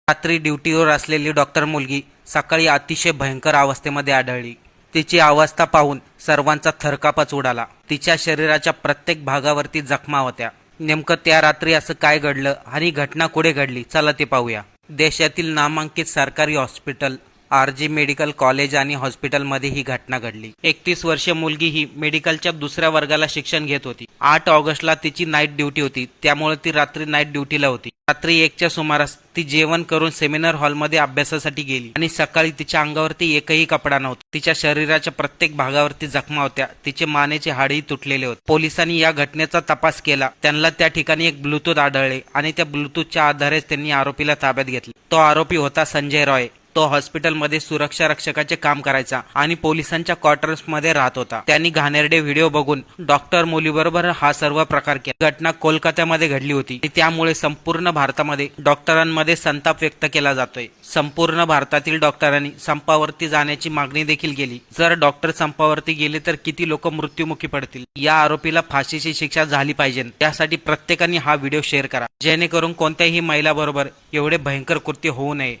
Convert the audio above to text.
रात्री ड्युटीवर असलेली डॉक्टर मुलगी सकाळी अतिशय भयंकर अवस्थेमध्ये आढळली। तिची अवस्था पाहून सर्वांचा थरकापच उडाला। तिच्या शरीराच्या प्रत्येक भागावरती जखमा होत्या। नेमकं त्या रात्री असं काय घडलं आणि घटना कुठे घडली, चला ते पाहूया। देशातील नामांकित सरकारी हॉस्पिटल RG मेडिकल कॉलेज आणि हॉस्पिटलमध्ये ही घटना घडली। 31 वर्षीय मुलगी ही मेडिकलच्या दुसऱ्या वर्गाला शिक्षण घेत होती। 8 ऑगस्टला तिची नाईट ड्युटी होती, त्यामुळे ती रात्री नाईट ड्युटीला होती। रात्री 1च्या सुमारास ती जेवण करून सेमिनार हॉलमध्ये अभ्यासासाठी गेली आणि सकाळी तिच्या अंगावरती एकही कपडा नव्हता। तिच्या शरीराच्या प्रत्येक भागावरती जखमा होत्या। तिचे मानेचे हाडही तुटलेले होते। पोलिसांनी या घटनेचा तपास केला। त्यांना त्या ठिकाणी एक ब्लूटूथ आढळले आणि त्या ब्लूटूथच्या आधारेच त्यांनी आरोपीला ताब्यात घेतले। तो आरोपी होता संजय रॉय। तो हॉस्पिटलमध्ये सुरक्षा रक्षकाचे काम करायचा आणि पोलिसांच्या क्वार्टर्समध्ये राहत होता। त्यांनी घाणेरडे व्हिडिओ बघून डॉक्टर मुलीबरोबर हा सर्व प्रकार केला। घटना कोलकात्यामध्ये घडली होती, त्यामुळे संपूर्ण भारतामध्ये डॉक्टरांमध्ये संताप व्यक्त केला जातोय। संपूर्ण भारतातील डॉक्टरांनी संपावरती जाण्याची मागणी देखील केली। जर डॉक्टर संपावरती गेले तर किती लोक मृत्युमुखी पडतील। या आरोपीला फाशीची शिक्षा झाली पाहिजे, त्यासाठी प्रत्येकाने हा व्हिडिओ शेअर करा, जेणेकरून कोणत्याही महिलाबरोबर एवढे भयंकर कृत्य होऊ नये।